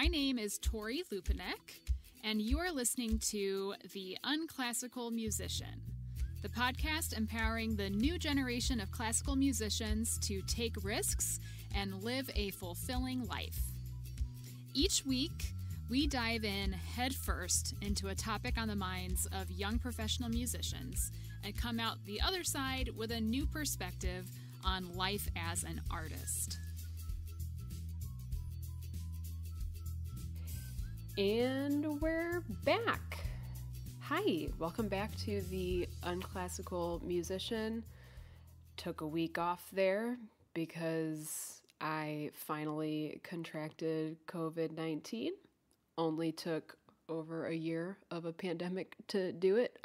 My name is Tori Lupinek, and you are listening to The Unclassical Musician, the podcast empowering the new generation of classical musicians to take risks and live a fulfilling life. Each week, we dive in headfirst into a topic on the minds of young professional musicians and come out the other side with a new perspective on life as an artist. And we're back. Hi, welcome back to The Unclassical Musician. Took a week off there because I finally contracted COVID-19. Only took over a year of a pandemic to do it.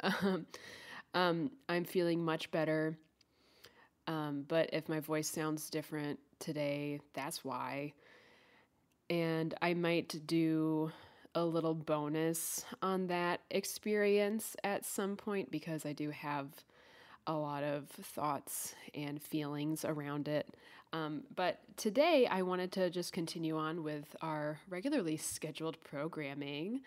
I'm feeling much better, but if my voice sounds different today, that's why. And I might do a little bonus on that experience at some point because I do have a lot of thoughts and feelings around it. But today I wanted to just continue on with our regularly scheduled programming.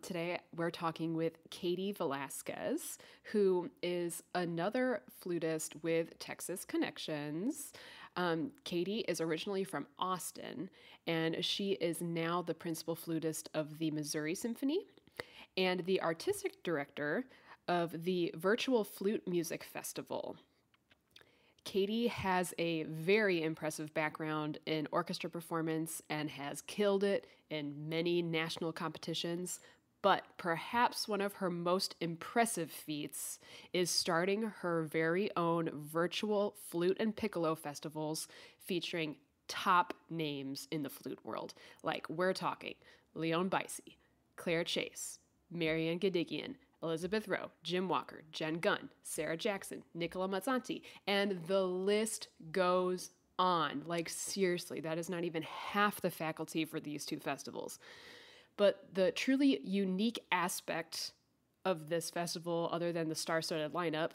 Today we're talking with Katie Velasquez, who is another flutist with Texas connections. Katie is originally from Austin, and she is now the principal flutist of the Missouri Symphony and the artistic director of the Virtual Flute Music Festival. Katie has a very impressive background in orchestra performance and has killed it in many national competitions, but perhaps one of her most impressive feats is starting her very own virtual flute and piccolo festivals featuring top names in the flute world. Like, we're talking Leon Bicey, Claire Chase, Marianne Gadigian, Elizabeth Rowe, Jim Walker, Jen Gunn, Sarah Jackson, Nicola Mazzanti, and the list goes on. Like, seriously, that is not even half the faculty for these two festivals. But the truly unique aspect of this festival, other than the star-studded lineup,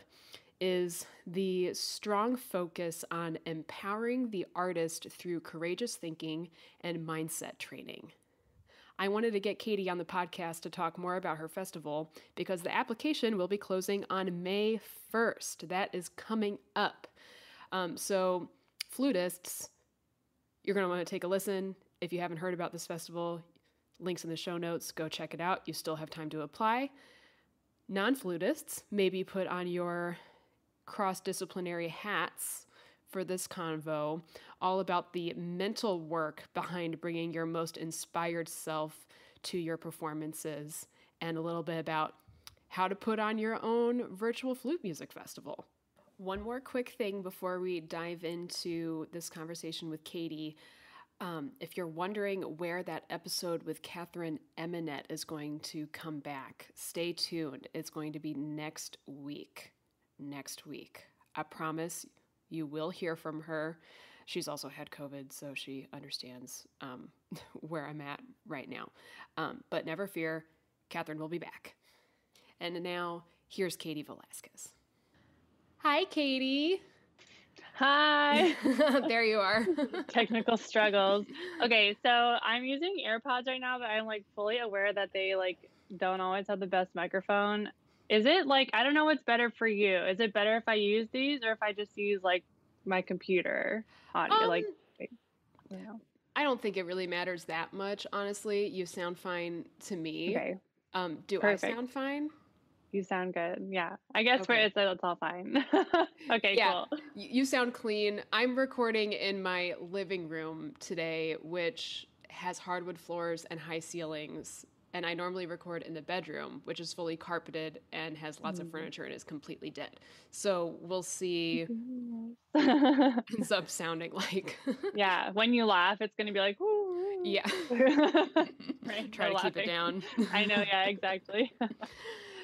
is the strong focus on empowering the artist through courageous thinking and mindset training. I wanted to get Katie on the podcast to talk more about her festival because the application will be closing on May 1st. That is coming up. So flutists, you're going to want to take a listen. If you haven't heard about this festival, links in the show notes, go check it out. You still have time to apply. Non-flutists, maybe put on your cross-disciplinary hats for this convo, all about the mental work behind bringing your most inspired self to your performances, and a little bit about how to put on your own virtual flute music festival. One more quick thing before we dive into this conversation with Katie. If you're wondering where that episode with Catherine Eminette is going to come back, stay tuned. It's going to be next week. I promise you will hear from her. She's also had COVID, so she understands where I'm at right now. But never fear, Catherine will be back. And now, here's Katie Velasquez. Hi, Katie. Hi. There you are. Technical struggles. Okay, so I'm using AirPods right now, but I'm fully aware that they don't always have the best microphone. Is it I don't know what's better for you. Is it better if I use these or if I just use my computer audio? I don't think it really matters that much, honestly. You sound fine to me. Okay. Do Perfect. I sound fine? You sound good. Yeah. I guess Okay. it's all fine. Okay, yeah. Cool. You sound clean. I'm recording in my living room today, which has hardwood floors and high ceilings. And I normally record in the bedroom, which is fully carpeted and has lots of furniture and is completely dead. So we'll see what ends up sounding like. Yeah. When you laugh, it's going to be woo. Yeah. Right? Try to keep it down. I know. Yeah, exactly.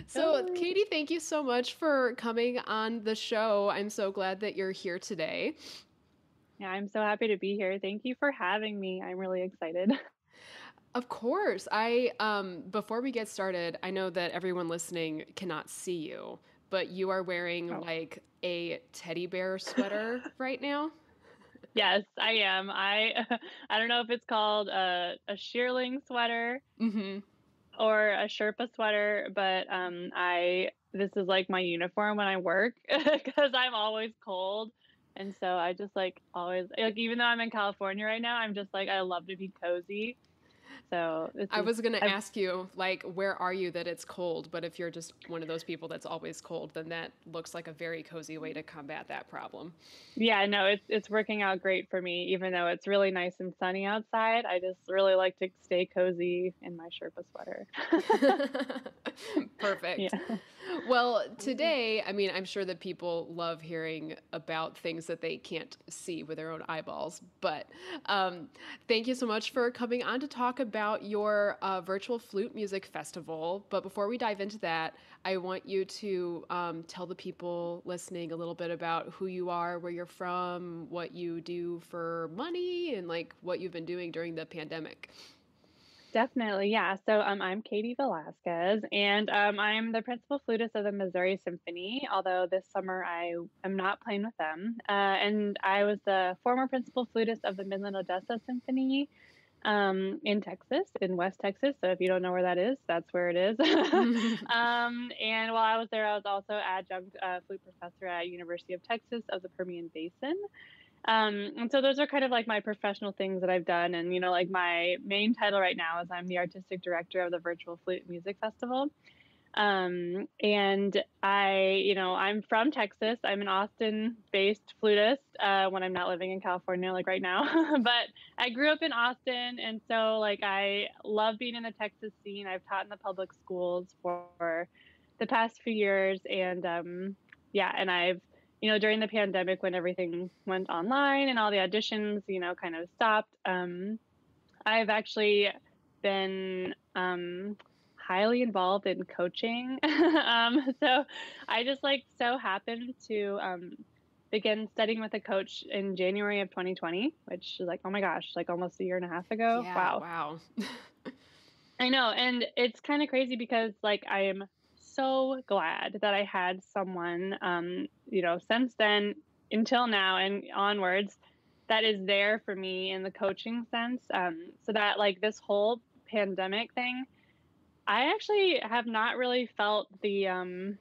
So, Katie, thank you so much for coming on the show. I'm so glad that you're here today. Yeah, I'm so happy to be here. Thank you for having me. I'm really excited. Of course. Before we get started, I know that everyone listening cannot see you, but you are wearing a teddy bear sweater right now. Yes, I am. I don't know if it's called a shearling sweater Hmm. or a Sherpa sweater, but I this is like my uniform when I work because I'm always cold. And so I just like always like even though I'm in California right now, I'm just like I love to be cozy. So this I is was going to I've ask you, like, where are you that it's cold? But if you're just one of those people that's always cold, then that looks like a very cozy way to combat that problem. Yeah, no, it's working out great for me, even though it's really nice and sunny outside. I just really like to stay cozy in my Sherpa sweater. Perfect. Yeah. Well, today, I mean, I'm sure that people love hearing about things that they can't see with their own eyeballs. But thank you so much for coming on to talk about your Virtual Flute Music Festival. But before we dive into that, I want you to tell the people listening a little bit about who you are, where you're from, what you do for money, and like what you've been doing during the pandemic. Definitely, yeah. So I'm Katie Velasquez, and I'm the principal flutist of the Missouri Symphony. Although this summer I am not playing with them, and I was the former principal flutist of the Midland Odessa Symphony in Texas, in West Texas. So if you don't know where that is, that's where it is. And while I was there, I was also adjunct flute professor at University of Texas of the Permian Basin. And so those are kind of like my professional things that I've done. And, you know, like my main title right now is I'm the artistic director of the Virtual Flute Music Festival. And I'm from Texas. I'm an Austin based flutist when I'm not living in California, like right now. But I grew up in Austin. And so, like, I love being in the Texas scene. I've taught in the public schools for the past few years. And yeah, and I've during the pandemic when everything went online and all the auditions, kind of stopped, I've actually been highly involved in coaching. So I just like so happened to begin studying with a coach in January of 2020, which is like, oh my gosh, like almost a year and a half ago. Yeah, Wow. wow. I know. And it's kind of crazy because like I am so glad that I had someone, since then until now and onwards that is there for me in the coaching sense. So that like this whole pandemic thing, I actually have not really felt the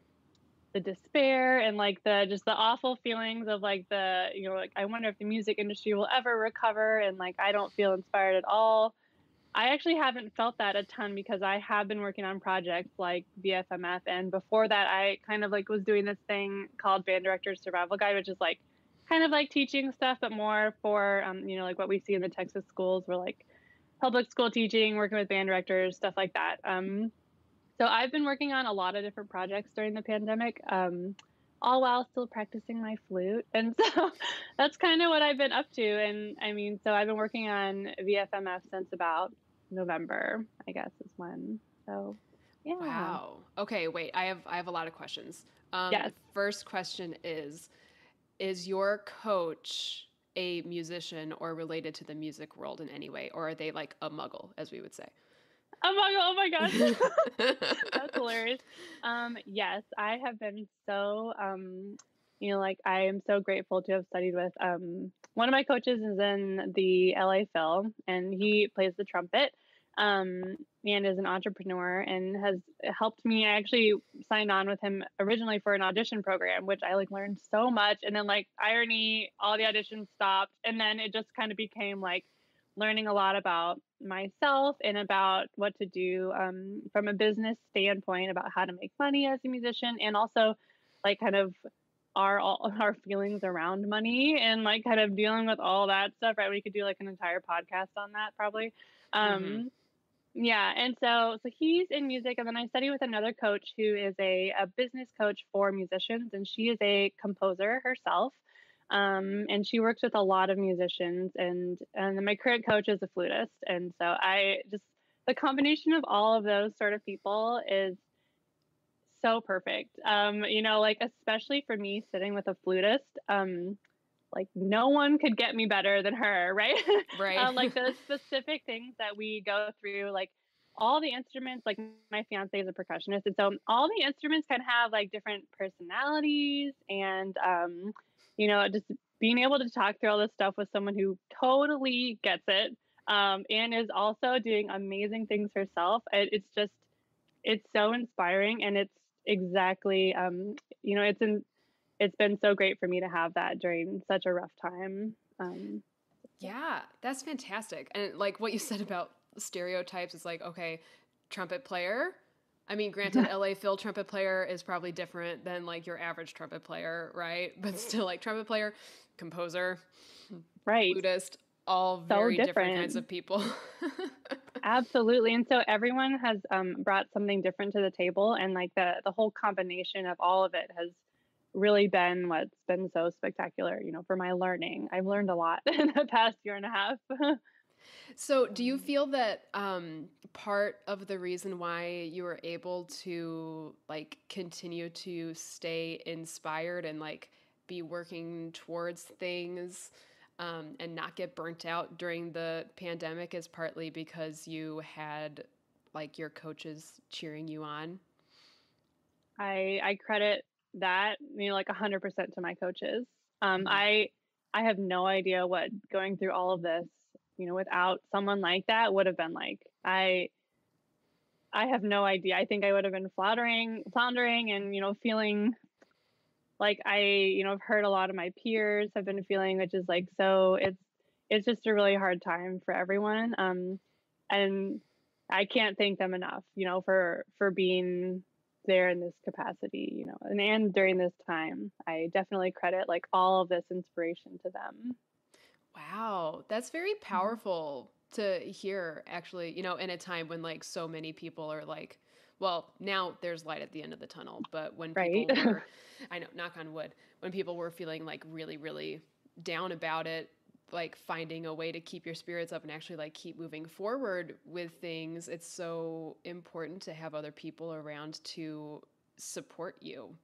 despair and like the awful feelings of like like I wonder if the music industry will ever recover and like I don't feel inspired at all. I actually haven't felt that a ton because I have been working on projects like VFMF, and before that, I kind of like was doing this thing called Band Director's Survival Guide, which is like kind of like teaching stuff, but more for like what we see in the Texas schools, where like public school teaching, working with band directors, stuff like that. So I've been working on a lot of different projects during the pandemic. All while still practicing my flute. And so that's kind of what I've been up to. And I mean, so I've been working on VFMF since about November, I guess is when. So yeah. Wow. Okay, wait. I have a lot of questions. Yes. First question is your coach a musician or related to the music world in any way, or are they like a muggle, as we would say? Oh my gosh. That's hilarious. Yes, I have been so like I am so grateful to have studied with one of my coaches is in the LA Phil and he plays the trumpet. And is an entrepreneur and has helped me. I actually signed on with him originally for an audition program, which I like learned so much. And then like irony, all the auditions stopped. And then it just kind of became like learning a lot about myself and about what to do from a business standpoint about how to make money as a musician and also like kind of all our feelings around money and like kind of dealing with all that stuff, right? We could do like an entire podcast on that probably. Mm-hmm. Yeah, and so he's in music, and then I study with another coach who is a business coach for musicians, and she is a composer herself, and she works with a lot of musicians, and then my current coach is a flutist, and so I just the combination of all of those sort of people is so perfect. Like especially for me sitting with a flutist, like no one could get me better than her, right? Right. Like the specific things that we go through, like all the instruments, like my fiance is a percussionist. And so all the instruments can have like different personalities and, just being able to talk through all this stuff with someone who totally gets it, and is also doing amazing things herself, it's just it's so inspiring, and it's exactly it's been so great for me to have that during such a rough time. Yeah, that's fantastic. And like what you said about stereotypes is like, okay, trumpet player. I mean, granted, LA Phil trumpet player is probably different than like your average trumpet player, right? But still, like trumpet player, composer, Right. flutist, all So very different kinds different. of people. Absolutely. And so everyone has brought something different to the table, and like the whole combination of all of it has really been what's been so spectacular, for my learning. I've learned a lot in the past year and a half. So, do you feel that part of the reason why you were able to like continue to stay inspired and like be working towards things and not get burnt out during the pandemic is partly because you had like your coaches cheering you on? I credit that, like 100% to my coaches. Mhm. I have no idea what going through all of this, without someone like that would have been like. I have no idea. I think I would have been floundering and, feeling like I've heard a lot of my peers have been feeling, which is like, so it's just a really hard time for everyone. And I can't thank them enough, for being there in this capacity, and during this time. I definitely credit like all of this inspiration to them. Wow, that's very Mhm. powerful to hear, actually, in a time when like so many people are like, well, now there's light at the end of the tunnel, but when Right. people were, I know, knock on wood, when people were feeling like really, really down about it, like finding a way to keep your spirits up and actually like keep moving forward with things, it's so important to have other people around to support you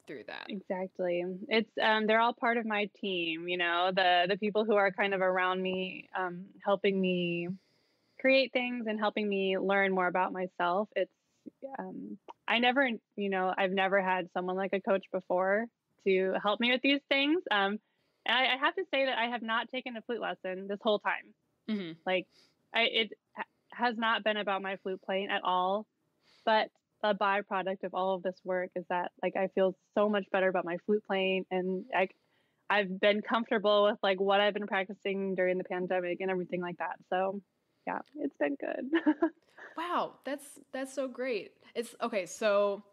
through that. Exactly. It's they're all part of my team, the people who are kind of around me, helping me create things and helping me learn more about myself. It's I never, I've never had someone like a coach before to help me with these things. And I have to say that I have not taken a flute lesson this whole time. Hmm. Like, has not been about my flute playing at all. But a byproduct of all of this work is that like I feel so much better about my flute playing, and I've been comfortable with like what I've been practicing during the pandemic and everything like that. So yeah, it's been good. Wow, that's so great. It's okay, so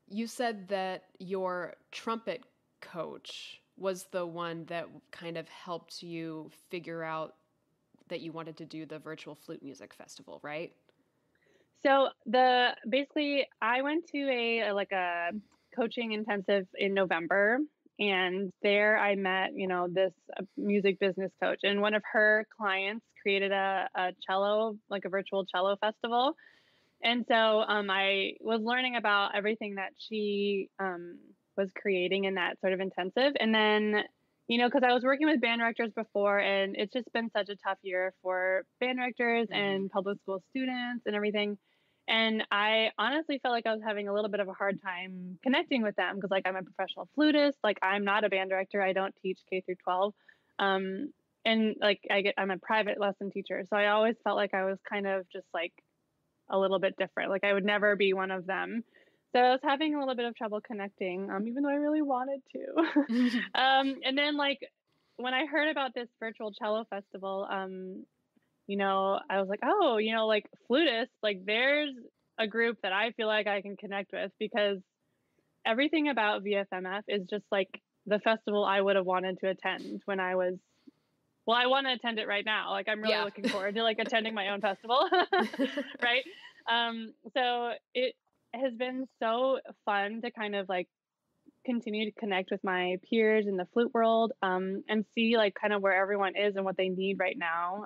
you said that your trumpet coach was the one that kind of helped you figure out that you wanted to do the Virtual Flute Music Festival, right? So the basically I went to like a coaching intensive in November, and there I met, this music business coach, and one of her clients created a cello, like a virtual cello festival. And so I was learning about everything that she was creating in that sort of intensive. And then, because I was working with band directors before, and it's just been such a tough year for band directors Hmm. and public school students and everything. And I honestly felt like I was having a little bit of a hard time connecting with them because, like, I'm a professional flutist. Like, I'm not a band director. I don't teach K through 12. Um, and like, I'm a private lesson teacher. So I always felt like I was kind of just like a little bit different. Like I would never be one of them. So I was having a little bit of trouble connecting, even though I really wanted to. And then like when I heard about this virtual cello festival, I was like, oh, like flutists, like there's a group that I feel like I can connect with because everything about VFMF is just like the festival I would have wanted to attend when I was well, I want to attend it right now. Like I'm really Yeah. looking forward to like attending my own festival. Right? So it has been so fun to kind of like continue to connect with my peers in the flute world, and see like kind of where everyone is and what they need right now.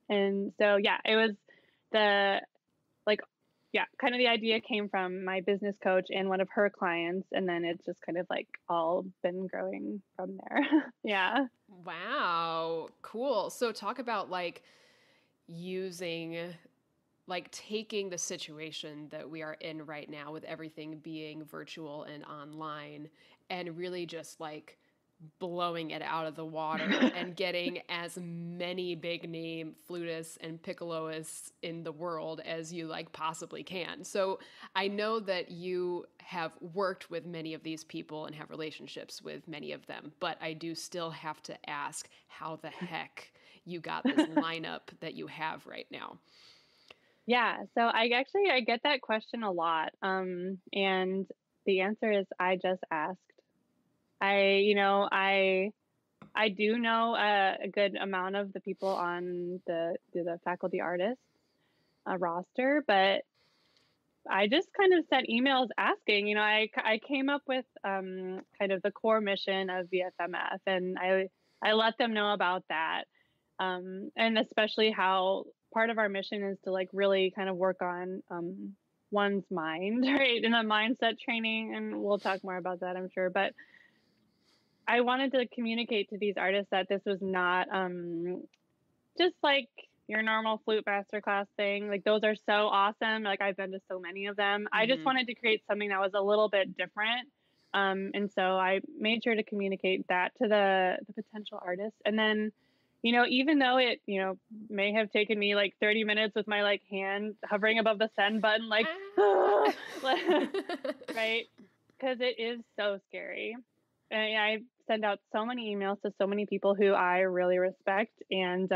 And so yeah, it was the like yeah, kind of the idea came from my business coach and one of her clients, and then it's just kind of like all been growing from there. Yeah. Wow, cool. So talk about like using like taking the situation that we are in right now with everything being virtual and online and really just like blowing it out of the water and getting as many big name flutists and piccoloists in the world as you like possibly can. So I know that you have worked with many of these people and have relationships with many of them, but I do still have to ask how the heck you got this lineup that you have right now. Yeah, so I get that question a lot. And the answer is I just asked. I do know a good amount of the people on the faculty artist roster, but I just kind of sent emails asking. I came up with kind of the core mission of VFMF, and I let them know about that, and especially how part of our mission is to like really kind of work on one's mind, right, in a mindset training, and we'll talk more about that, I'm sure. But I wanted to communicate to these artists that this was not just like your normal flute masterclass thing. Like those are so awesome. Like I've been to so many of them. I just wanted to create something that was a little bit different. And so I made sure to communicate that to the potential artists. And then, even though it, may have taken me like 30 minutes with my like hand hovering above the send button, like, right? Because it is so scary. And I send out so many emails to so many people who I really respect and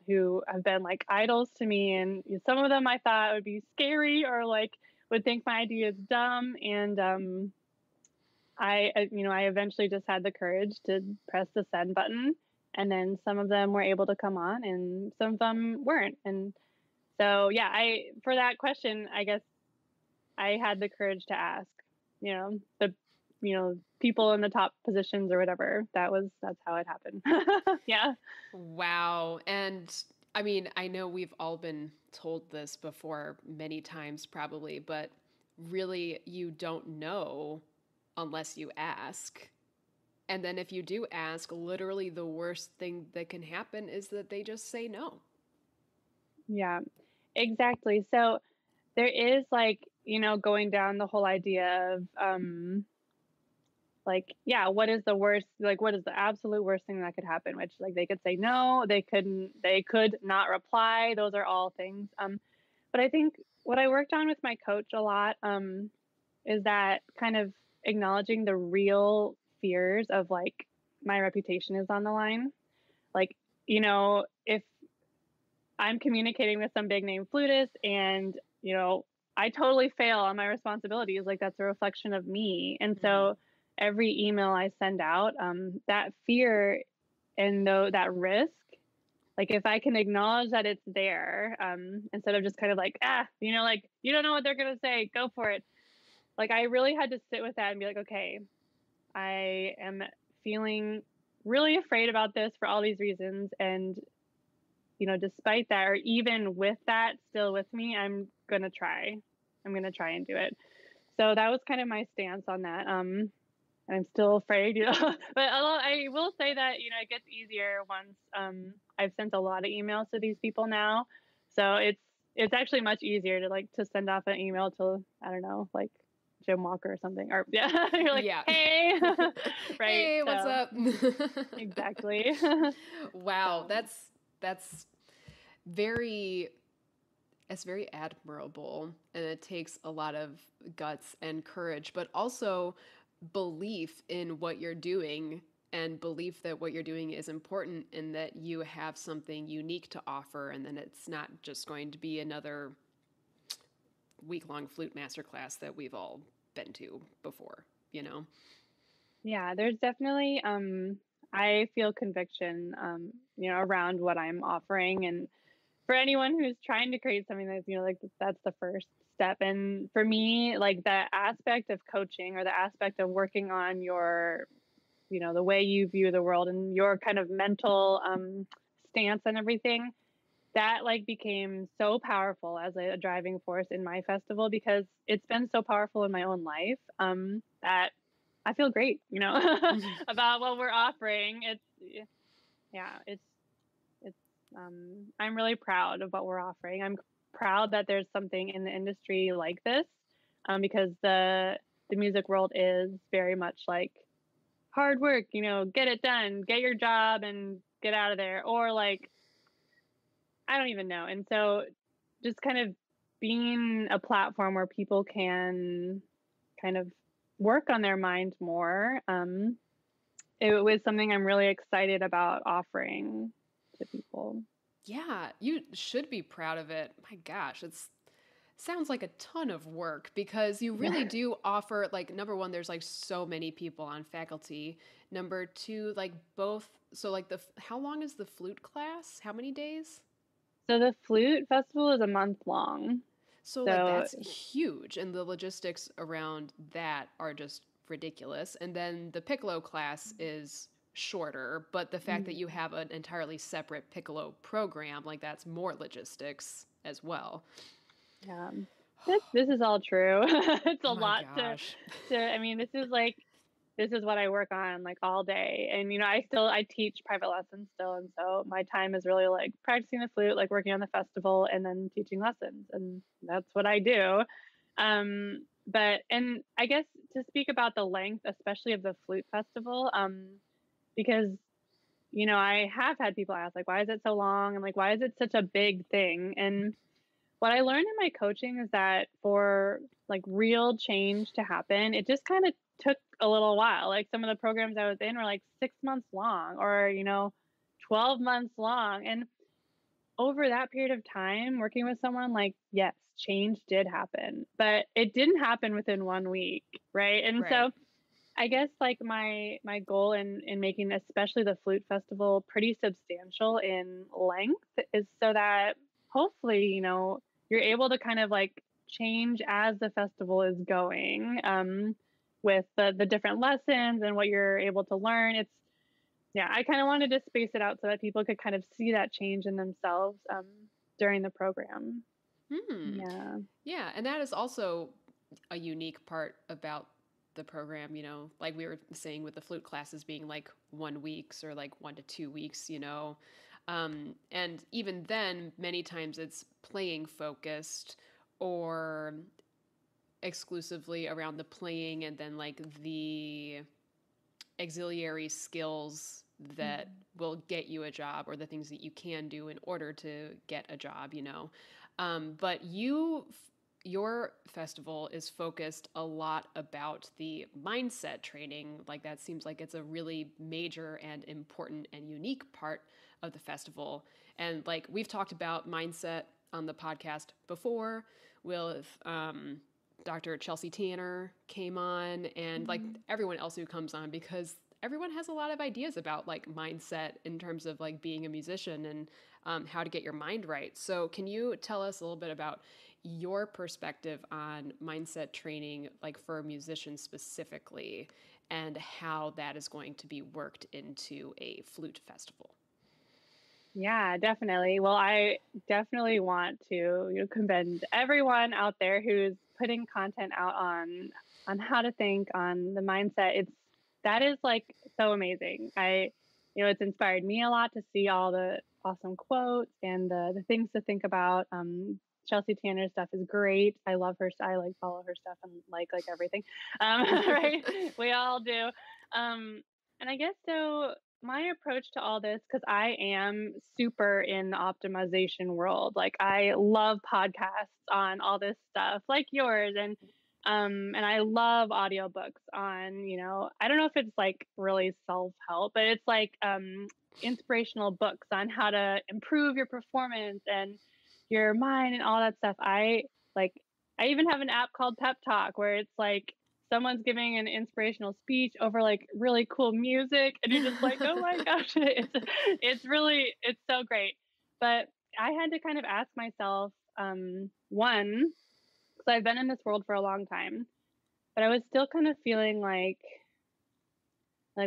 who have been like idols to me. And some of them I thought would be scary or like would think my idea is dumb. And I eventually just had the courage to press the send button. And then some of them were able to come on and some of them weren't. And so, yeah, for that question, I guess I had the courage to ask, the people in the top positions or whatever. That's how it happened. Yeah. Wow. And I mean, I know we've all been told this before many times probably, but really you don't know unless you ask. And then if you do ask, literally the worst thing that can happen is that they just say no. Yeah, exactly. So there is like, going down the whole idea of like, yeah, what is the worst, like, what is the absolute worst thing that could happen? Which, like, they could say no, they could not reply. Those are all things. But I think what I worked on with my coach a lot is that kind of acknowledging the real fears of like my reputation is on the line. Like, if I'm communicating with some big name flutist and, I totally fail on my responsibilities, like that's a reflection of me. And so every email I send out, that fear and that risk, like if I can acknowledge that it's there, instead of just kind of like, like, you don't know what they're going to say, go for it. Like I really had to sit with that and be like, okay, I am feeling really afraid about this for all these reasons. And, despite that, or even with that still with me, I'm going to try and do it. So that was kind of my stance on that. I'm still afraid, but I will say that, it gets easier once I've sent a lot of emails to these people now. So it's actually much easier to send off an email to, I don't know, like Jim Walker or something, or yeah, you're like, yeah. Hey, right. Hey, so, what's up? Exactly. Wow. That's very admirable, and it takes a lot of guts and courage, but also belief in what you're doing and belief that what you're doing is important and that you have something unique to offer, and then it's not just going to be another week-long flute masterclass that we've all been to before, Yeah, there's definitely I feel conviction around what I'm offering, and for anyone who's trying to create something that's, like that's the first step. And for me, like the aspect of coaching or the aspect of working on your, the way you view the world and your kind of mental stance and everything, that like became so powerful as a driving force in my festival because it's been so powerful in my own life that I feel great, about what we're offering. I'm really proud of what we're offering. I'm proud that there's something in the industry like this, because the music world is very much like hard work, get it done, get your job and get out of there, or like I don't even know. And so just kind of being a platform where people can kind of work on their mind more, it was something I'm really excited about offering to people. Yeah, you should be proud of it. My gosh, it's sounds like a ton of work because you really do offer, like, number one, there's like so many people on faculty. Number two, like both. So like how long is the flute class? How many days? So the flute festival is a month long. So like So that's huge. And the logistics around that are just ridiculous. And then the piccolo class is shorter, but the fact that you have an entirely separate piccolo program, like that's more logistics as well. yeah, this is all true. It's a Oh my lot gosh. I mean, this is what I work on like all day. And I teach private lessons still, and so my time is really like practicing the flute, like working on the festival, and then teaching lessons, and that's what I do. But and I guess to speak about the length, especially of the flute festival, because I have had people ask like, why is it so long, and like, why is it such a big thing? And what I learned in my coaching is that for like real change to happen, it just kind of took a little while. Like some of the programs I was in were like 6 months long, or 12 months long. And over that period of time working with someone, like, yes, change did happen, but it didn't happen within 1 week, right? And Right. so I guess like my goal in making especially the flute festival pretty substantial in length is so that hopefully, you're able to kind of like change as the festival is going, with the different lessons and what you're able to learn. Yeah, I kind of wanted to space it out so that people could kind of see that change in themselves, during the program. Hmm. Yeah. Yeah, and that is also a unique part about the program, like we were saying with the flute classes being like 1 weeks or like 1 to 2 weeks. And even then, many times it's playing focused or exclusively around the playing and then like the auxiliary skills that will get you a job or the things that you can do in order to get a job. But your festival is focused a lot about the mindset training. Like that seems like it's a really major and important and unique part of the festival. And like we've talked about mindset on the podcast before with Dr. Chelsea Tanner came on, and like everyone else who comes on, because everyone has a lot of ideas about like mindset in terms of like being a musician and how to get your mind right. So can you tell us a little bit about your perspective on mindset training, like for musicians specifically, and how that is going to be worked into a flute festival? Yeah, definitely. Well, I definitely want to commend everyone out there who's putting content out on how to think, on the mindset. That is like so amazing. It's inspired me a lot to see all the awesome quotes and the things to think about. Chelsea Tanner's stuff is great. I love her. I like follow her stuff and like everything. Right? We all do. And I guess so my approach to all this, because I am super in the optimization world. Like I love podcasts on all this stuff, like yours, and I love audiobooks on, I don't know if it's like really self-help, but it's like inspirational books on how to improve your performance and your mind and all that stuff. I even have an app called Pep Talk where it's like someone's giving an inspirational speech over like really cool music, and you're just like, oh my gosh, it's so great. But I had to kind of ask myself, one, because I've been in this world for a long time, but I was still kind of feeling like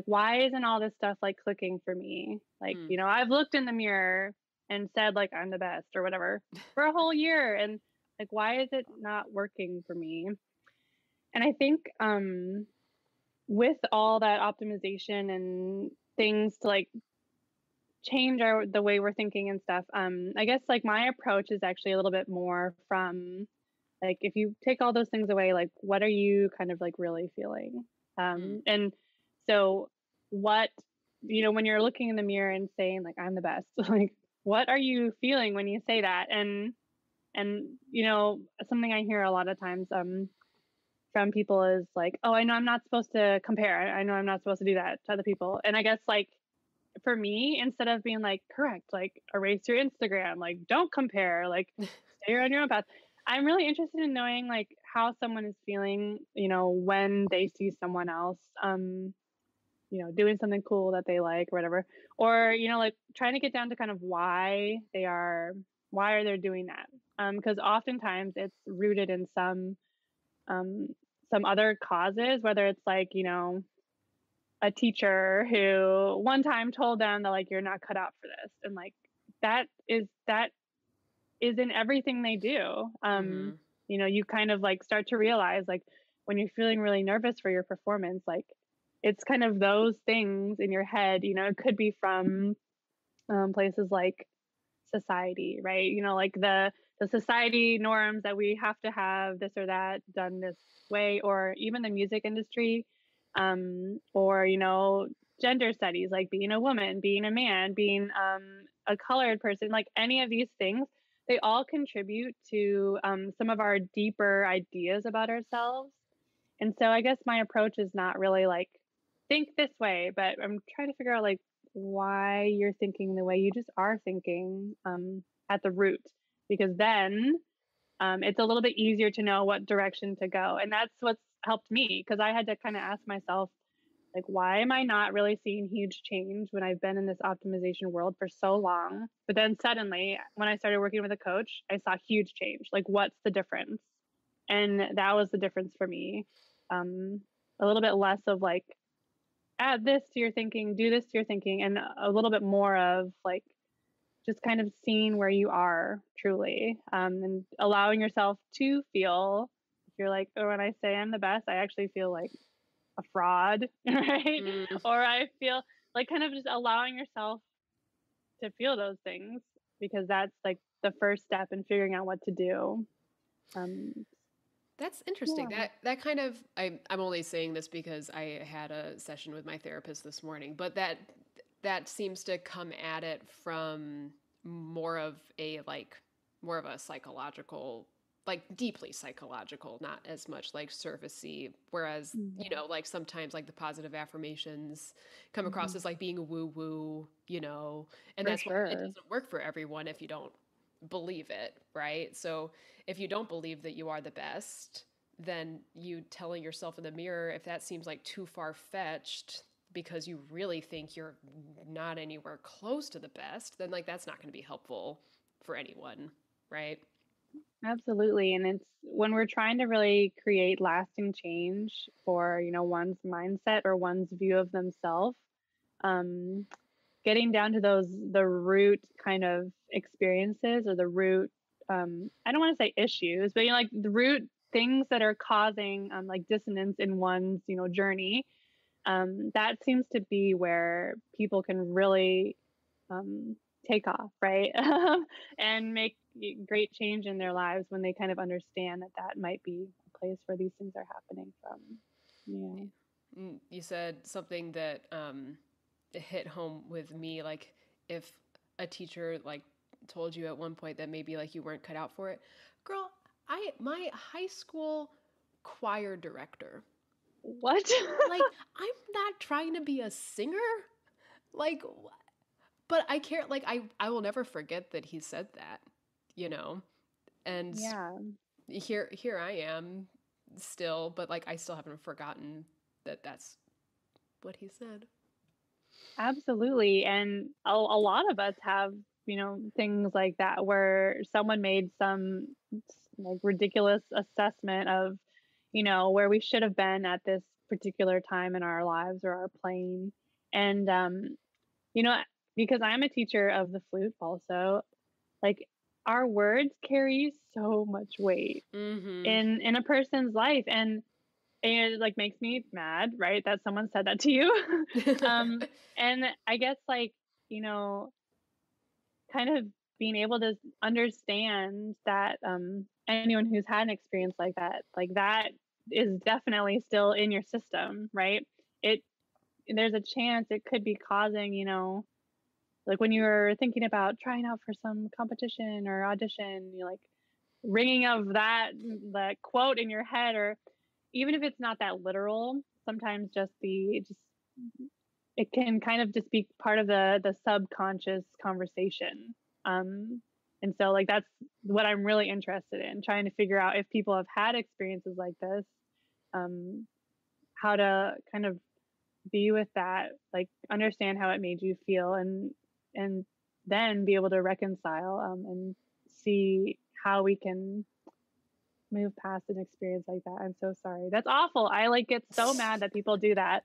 why isn't all this stuff like clicking for me? Like, I've looked in the mirror and said like I'm the best or whatever for a whole year, and like why is it not working for me? And I think with all that optimization and things to like change the way we're thinking and stuff, I guess like my approach is actually a little bit more from like, if you take all those things away, like what are you kind of like really feeling? And so what, when you're looking in the mirror and saying like, I'm the best, like, what are you feeling when you say that? And something I hear a lot of times from people is like, oh, I know I'm not supposed to compare. I know I'm not supposed to do that to other people. And I guess like for me, instead of being like, correct, like erase your Instagram, like don't compare, like stay on your own path. I'm really interested in knowing like how someone is feeling, when they see someone else, doing something cool that they like or whatever, or, like trying to get down to kind of why are they doing that? Because oftentimes it's rooted in um, some other causes, whether it's like, a teacher who one time told them that like, you're not cut out for this. And like, that is in everything they do. You kind of like start to realize like when you're feeling really nervous for your performance, like it's kind of those things in your head, it could be from places like society, right? Like the society norms that we have to have this or that done this way, or even the music industry, or gender studies, like being a woman, being a man, being a colored person, like any of these things, they all contribute to some of our deeper ideas about ourselves. And so I guess my approach is not really like think this way, but I'm trying to figure out like why you're thinking the way you just are thinking at the root, because then it's a little bit easier to know what direction to go. And that's what's helped me, because I had to kind of ask myself, like, why am I not really seeing huge change when I've been in this optimization world for so long? But then suddenly, when I started working with a coach, I saw huge change. Like, what's the difference? And that was the difference for me. A little bit less of like, add this to your thinking, do this to your thinking, and a little bit more of like just kind of seeing where you are truly, and allowing yourself to feel. If you're like, oh, when I say I'm the best, I actually feel like a fraud, right? Or I feel like kind of just allowing yourself to feel those things, because that's like the first step in figuring out what to do. That's interesting. Yeah. That kind of I'm only saying this because I had a session with my therapist this morning, but that seems to come at it from more of a psychological, like deeply psychological, not as much like surfacey. Whereas, like sometimes like the positive affirmations come across as like being woo woo, and For that's why it sure. doesn't work for everyone if you don't believe it, right? So if you don't believe that you are the best, then you telling yourself in the mirror, if that seems like too far-fetched because you really think you're not anywhere close to the best, then like that's not going to be helpful for anyone, right? Absolutely. And it's when we're trying to really create lasting change for, one's mindset or one's view of themselves, um, getting down to the root kind of experiences, or the root, I don't want to say issues, but, like the root things that are causing like dissonance in one's, journey. That seems to be where people can really um, take off, right? And make great change in their lives when they kind of understand that that might be a place where these things are happening from. Yeah. You said something that hit home with me, like if a teacher like told you at one point that maybe like you weren't cut out for it. Girl, my high school choir director. What? Like, I'm not trying to be a singer. Like, but I care. Like, I will never forget that he said that, and Yeah. here I am still, but like, I still haven't forgotten that that's what he said. Absolutely. And a lot of us have, things like that where someone made some like ridiculous assessment of, where we should have been at this particular time in our lives or our playing. And, you know, because I'm a teacher of the flute also, like our words carry so much weight in a person's life. And it like makes me mad, right, that someone said that to you. And I guess like, kind of being able to understand that anyone who's had an experience like that is definitely still in your system, right? It there's a chance it could be causing, like when you're thinking about trying out for some competition or audition, you're like ringing of that quote in your head, or even if it's not that literal, sometimes just it can kind of just be part of the subconscious conversation. And so like that's what I'm really interested in, trying to figure out if people have had experiences like this, how to kind of be with that, like understand how it made you feel, and then be able to reconcile, and see how we can move past an experience like that. I'm so sorry. That's awful. I like get so mad that people do that.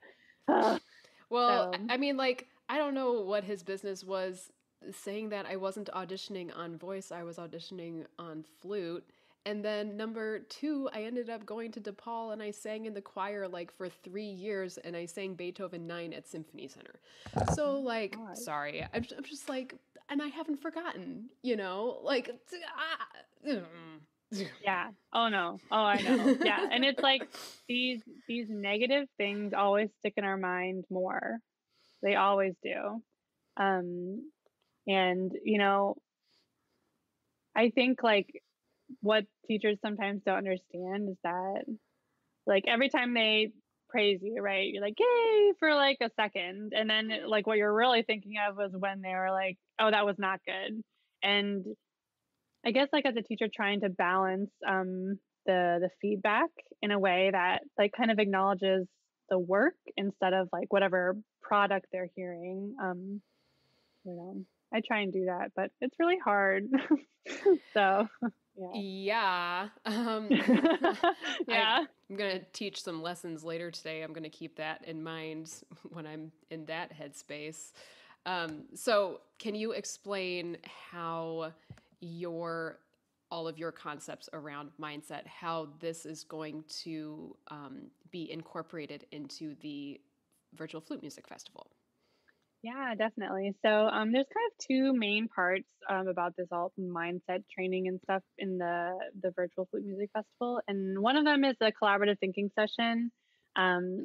Well, so. I mean, like, I don't know what his business was saying that I wasn't auditioning on voice, I was auditioning on flute. And then number 2, I ended up going to DePaul and I sang in the choir like for 3 years, and I sang Beethoven 9 at Symphony Center. So like, sorry, I'm just like, and I haven't forgotten, like, yeah. Oh no. Oh, I know. Yeah. And it's like these negative things always stick in our mind more. They always do. And I think like what teachers sometimes don't understand is that like every time they praise you, right, you're like, yay, for like a second, and then like what you're really thinking of was when they were like, oh, that was not good. And I guess like as a teacher, trying to balance the feedback in a way that like kind of acknowledges the work instead of like whatever product they're hearing. I try and do that, but it's really hard. So yeah. Yeah. I'm going to teach some lessons later today. I'm going to keep that in mind when I'm in that headspace. So can you explain how all of your concepts around mindset, how this is going to be incorporated into the Virtual Flute Music Festival? Yeah, definitely. So there's kind of 2 main parts about this all mindset training and stuff in the Virtual Flute Music Festival. And one of them is a collaborative thinking session,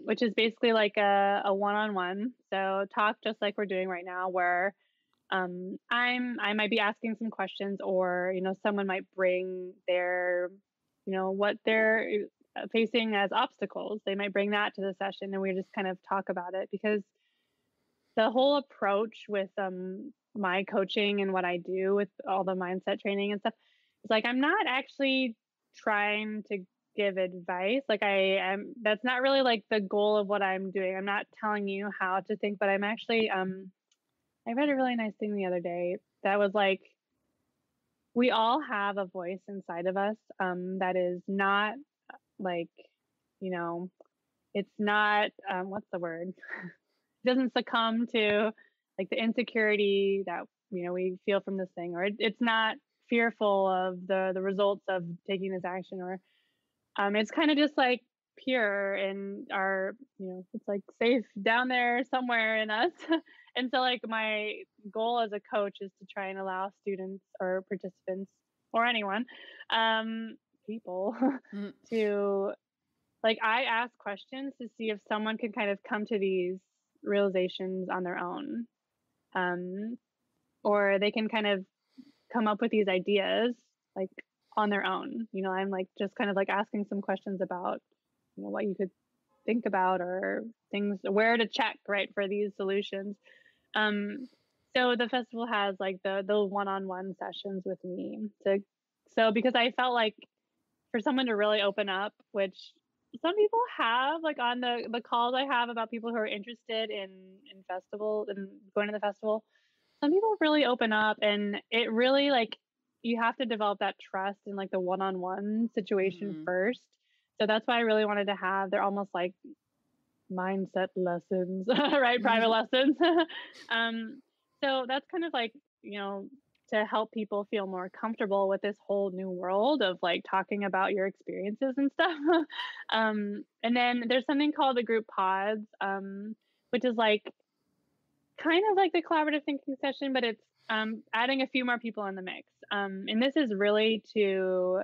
which is basically like a one-on-one. So talk just like we're doing right now, where I might be asking some questions, or someone might bring their what they're facing as obstacles. They might bring that to the session, and we just kind of talk about it, because the whole approach with my coaching and what I do with all the mindset training and stuff is like, I'm not actually trying to give advice. Like that's not really like the goal of what I'm doing. I'm not telling you how to think, but I'm actually I read a really nice thing the other day that was like, we all have a voice inside of us that is not like, it's not, what's the word? Doesn't succumb to like the insecurity that, we feel from this thing, or it's not fearful of the results of taking this action, or it's kind of just like pure in our, it's like safe down there somewhere in us. And so like my goal as a coach is to try and allow students or participants or anyone, people to like, I ask questions to see if someone can kind of come to these realizations on their own, or they can kind of come up with these ideas like on their own. I'm like just kind of like asking some questions about what you could think about, or things where to check, right, for these solutions. So the festival has like the one-on-one sessions with me because I felt like for someone to really open up, which some people have, like on the calls I have about people who are interested in festival and going to the festival, some people really open up, and it really like, you have to develop that trust in like the one-on-one situation first. So that's why I really wanted to have, they're almost like mindset lessons, right? Private lessons. So that's kind of like, to help people feel more comfortable with this whole new world of like talking about your experiences and stuff. And then there's something called the group pods, which is like kind of like the collaborative thinking session, but it's adding a few more people in the mix. And this is really to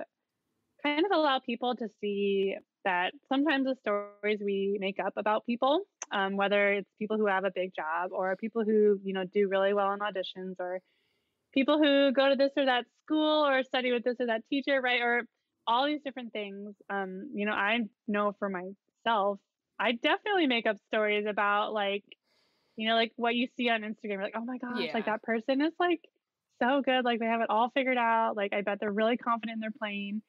kind of allow people to see that sometimes the stories we make up about people whether it's people who have a big job or people who, do really well in auditions, or people who go to this or that school or study with this or that teacher, right? Or all these different things. I know for myself, I definitely make up stories about like, like what you see on Instagram, like, oh my gosh, like Yeah. that person is like so good. Like they have it all figured out. Like I bet they're really confident in their playing.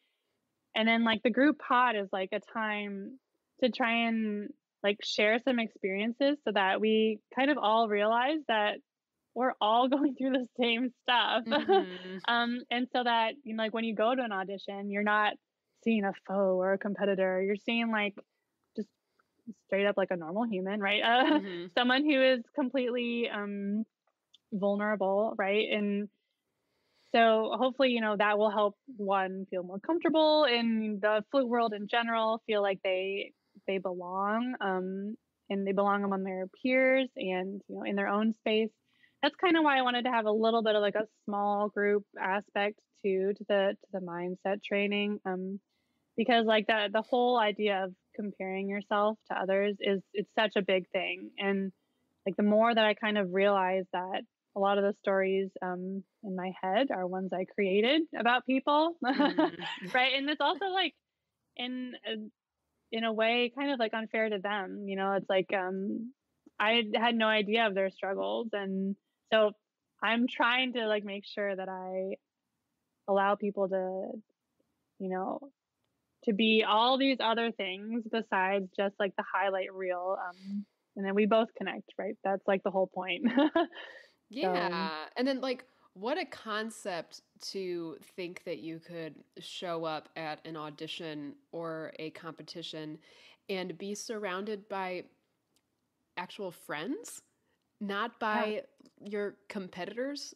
And then like the group pod is like a time to try and like share some experiences so that we kind of all realize that we're all going through the same stuff. Mm-hmm. And so that, like when you go to an audition, you're not seeing a foe or a competitor. You're seeing like just straight up like a normal human, right? Mm-hmm. Someone who is completely vulnerable, right? And so hopefully, that will help one feel more comfortable in the flute world in general, feel like they belong, and they belong among their peers and in their own space. That's kind of why I wanted to have a little bit of like a small group aspect too to the mindset training, because like the whole idea of comparing yourself to others it's such a big thing. And like the more that I kind of realize that a lot of the stories in my head are ones I created about people, Mm-hmm. right? And it's also like in in a way kind of like unfair to them. It's like I had no idea of their struggles, and so I'm trying to like make sure that I allow people to you know to be all these other things besides just like the highlight reel. And then we both connect, right? That's like the whole point. So, Yeah. And then, like, what a concept to think that you could show up at an audition or a competition and be surrounded by actual friends, not yeah. by your competitors.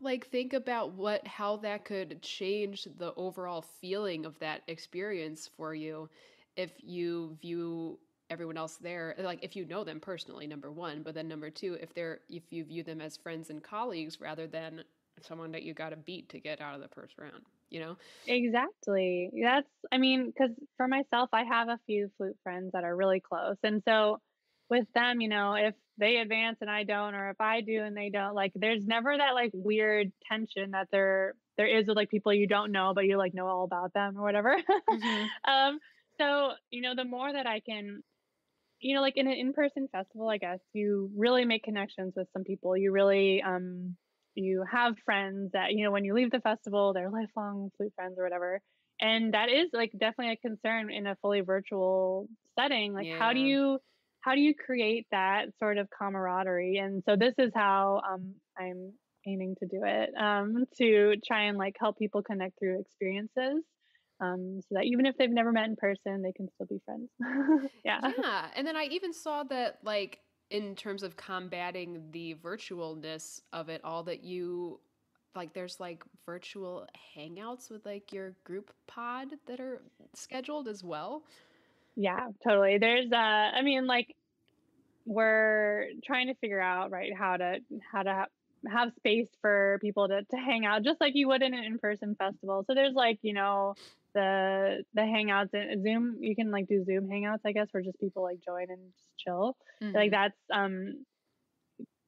Like, think about how that could change the overall feeling of that experience for you if you view everyone else there, like if you know them personally, number one, but then number two, if you view them as friends and colleagues rather than someone that you got to beat to get out of the first round. Exactly. I mean, because for myself, I have a few flute friends that are really close. And so with them, if they advance and I don't, or if I do and they don't, like there's never that like weird tension that there is with like people you don't know, but you like know all about them or whatever. Mm-hmm. um, so, the more that I can, like in an in-person festival, I guess you really make connections with some people. You really, you have friends that, when you leave the festival, they're lifelong flute friends or whatever. And that is like definitely a concern in a fully virtual setting. Like Yeah. how do you create that sort of camaraderie? And so this is how I'm aiming to do it, to try and like help people connect through experiences, so that even if they've never met in person, they can still be friends. Yeah. Yeah. And then I even saw that, like, in terms of combating the virtualness of it all, that you like there's like virtual hangouts with like your group pod that are scheduled as well. Yeah, totally. I mean, like we're trying to figure out, right, have space for people to hang out just like you would in an in-person festival. So there's like, the hangouts in Zoom, you can like do Zoom hangouts, I guess, where just people like join and just chill. Like Mm-hmm. that's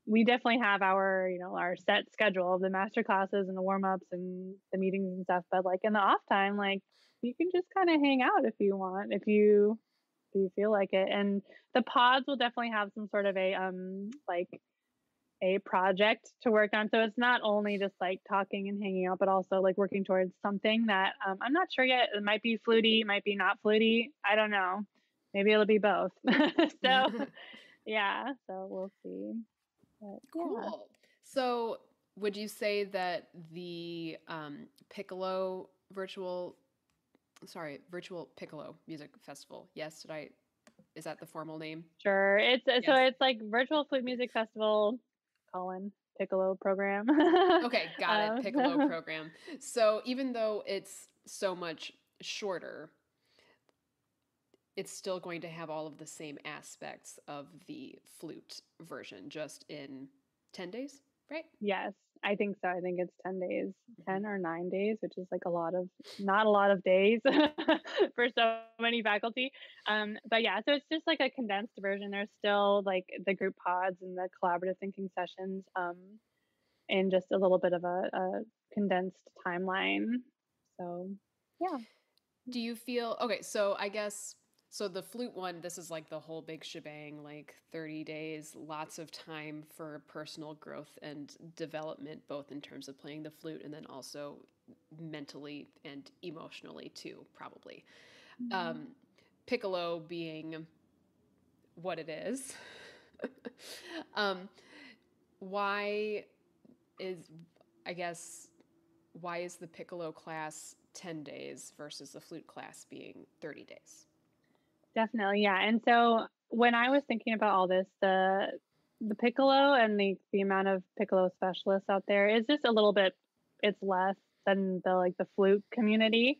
we definitely have our, our set schedule of the master classes and the warm-ups and the meetings and stuff. But like in the off time, like you can just kind of hang out if you want, if you feel like it. And the pods will definitely have some sort of a like a project to work on. So it's not only just like talking and hanging out, but also like working towards something that I'm not sure yet. It might be fluty, might be not fluty. I don't know. Maybe it'll be both. So yeah, so we'll see. But yeah. Cool. So, would you say that the Virtual Piccolo Music Festival? Yes, is that the formal name? Sure. So Yes. it's like Virtual Flute Music Festival, Piccolo program. Okay, got it. Piccolo program. So, even though it's so much shorter, it's still going to have all of the same aspects of the flute version, just in 10 days, right? Yes. I think so. I think it's 10 days, 10 or 9 days, which is like not a lot of days for so many faculty. But yeah, so it's just like a condensed version. There's still like the group pods and the collaborative thinking sessions, and just a little bit of a condensed timeline. So yeah. Do you feel okay? So I guess so. The flute one, this is like the whole big shebang, like 30 days, lots of time for personal growth and development, both in terms of playing the flute and then also mentally and emotionally too, probably. Piccolo being what it is. um, why is, I guess, why is the piccolo class 10 days versus the flute class being 30 days? Definitely, yeah. And so when I was thinking about all this, the piccolo and the amount of piccolo specialists out there is just a little bit, it's less than the flute community.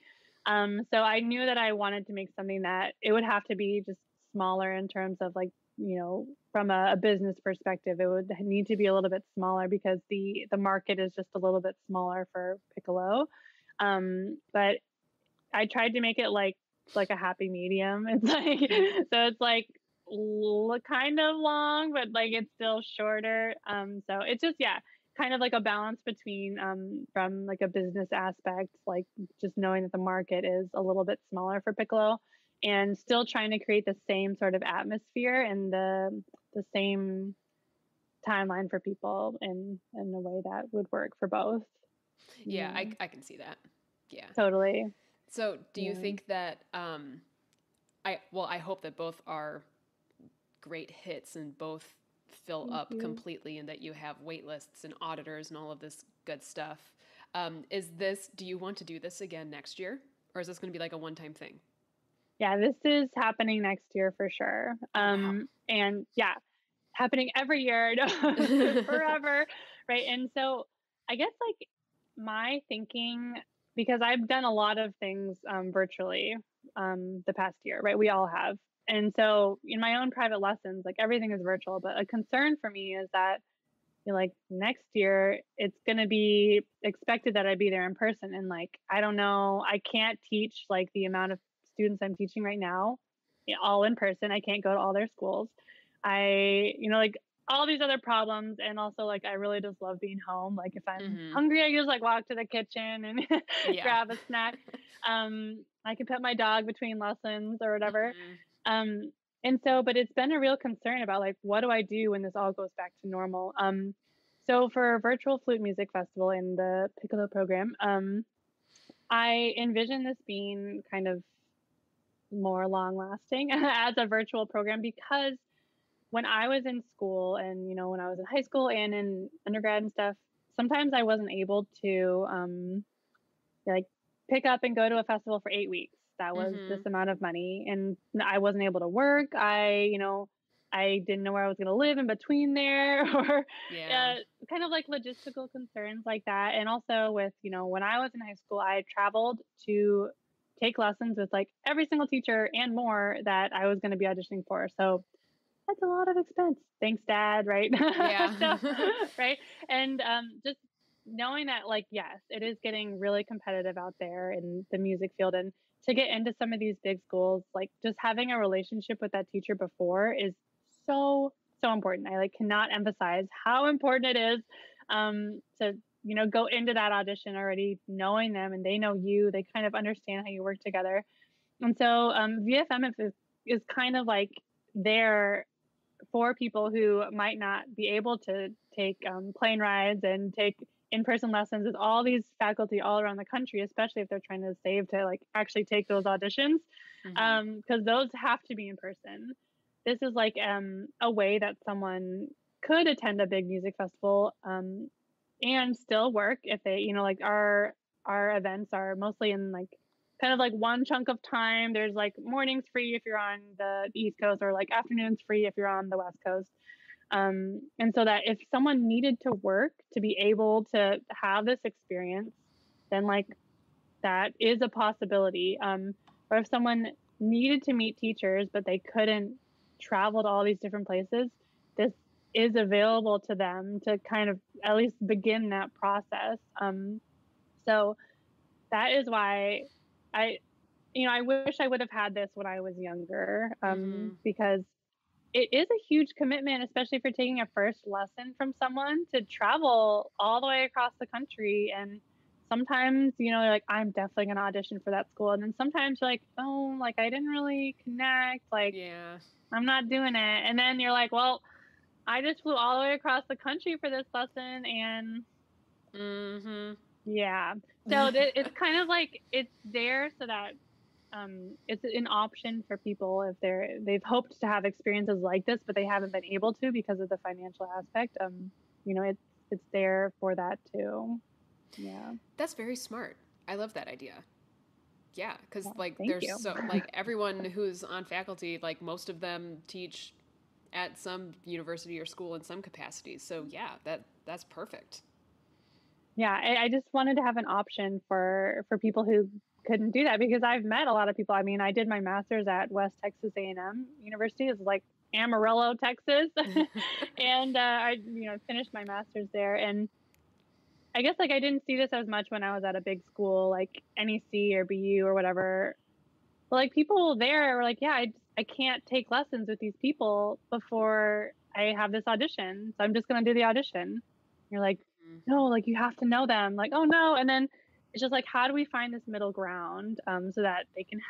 So I knew that I wanted to make something that it would have to be just smaller in terms of from a business perspective, it would need to be a little bit smaller because the market is just a little bit smaller for piccolo. But I tried to make it like a happy medium. It's like so it's like kind of long, but like it's still shorter. So it's just kind of like a balance between from like a business aspect, like just knowing that the market is a little bit smaller for piccolo, and still trying to create the same sort of atmosphere and the same timeline for people in a way that would work for both. Yeah, I can see that. Yeah. Totally. So do you think that, I hope that both are great hits and both fill up completely and that you have wait lists and auditors and all of this good stuff. Do you want to do this again next year? Or is this going to be like a one-time thing? Yeah, this is happening next year for sure. Wow. And yeah, happening every year, forever. Right. And so I guess like my thinking, because I've done a lot of things virtually the past year, right? We all have. And so in my own private lessons, like everything is virtual, but a concern for me is that like next year it's going to be expected that I be there in person. And like, I don't know, I can't teach like the amount of students I'm teaching right now all in person. I can't go to all their schools. Like all these other problems. And also like, I really just love being home. Like if I'm hungry, I just like walk to the kitchen and grab a snack. I can put my dog between lessons or whatever. And so, but it's been a real concern about like, what do I do when this all goes back to normal? So for Virtual Flute Music Festival in the piccolo program, I envision this being kind of more long lasting as a virtual program, because when I was in school and, when I was in high school and in undergrad and stuff, sometimes I wasn't able to like pick up and go to a festival for 8 weeks. That was this amount of money, and I wasn't able to work. I didn't know where I was going to live in between there, or kind of like logistical concerns like that. And also with, when I was in high school, I traveled to take lessons with like every single teacher and more that I was going to be auditioning for. So that's a lot of expense. Thanks, Dad. Right. Yeah. So, right. And just knowing that, like, yes, it is getting really competitive out there in the music field. And to get into some of these big schools, like just having a relationship with that teacher before is so, so important. I like cannot emphasize how important it is to, go into that audition already knowing them, and they know you, they kind of understand how you work together. And so VFM is kind of like there for people who might not be able to take plane rides and take in-person lessons with all these faculty all around the country, especially if they're trying to save to like actually take those auditions, because those have to be in person. This is like a way that someone could attend a big music festival and still work if they, like our events are mostly in like kind of like one chunk of time. There's like mornings free if you're on the East Coast, or like afternoons free if you're on the West Coast. And so that if someone needed to work to be able to have this experience, then like that is a possibility. Or if someone needed to meet teachers, but they couldn't travel to all these different places, this is available to them to kind of at least begin that process. So that is why I, I wish I would have had this when I was younger, Mm-hmm. because it is a huge commitment, especially if you're taking a first lesson from someone, to travel all the way across the country. And sometimes, you're like, I'm definitely going to audition for that school. And then sometimes you're like, oh, like I didn't really connect. Like, Yeah. I'm not doing it. And then you're like, well, I just flew all the way across the country for this lesson. And Mm-hmm. yeah. So it's kind of like it's there so that it's an option for people if they've hoped to have experiences like this, but they haven't been able to because of the financial aspect. It's there for that too. Yeah. That's very smart. I love that idea. Yeah, because Yeah, like thank there's you. so like everyone who's on faculty, like most of them teach at some university or school in some capacity. So yeah, that's perfect. Yeah, I just wanted to have an option for people who couldn't do that, because I've met a lot of people. I mean, I did my master's at West Texas A&M University. It's like Amarillo, Texas, and I finished my master's there. And I guess like I didn't see this as much when I was at a big school like NEC or BU or whatever. But like people there were like, yeah, I can't take lessons with these people before I have this audition. So I'm just going to do the audition. You're like, no, like you have to know them. Like, oh no. And then it's just like, how do we find this middle ground, so that they can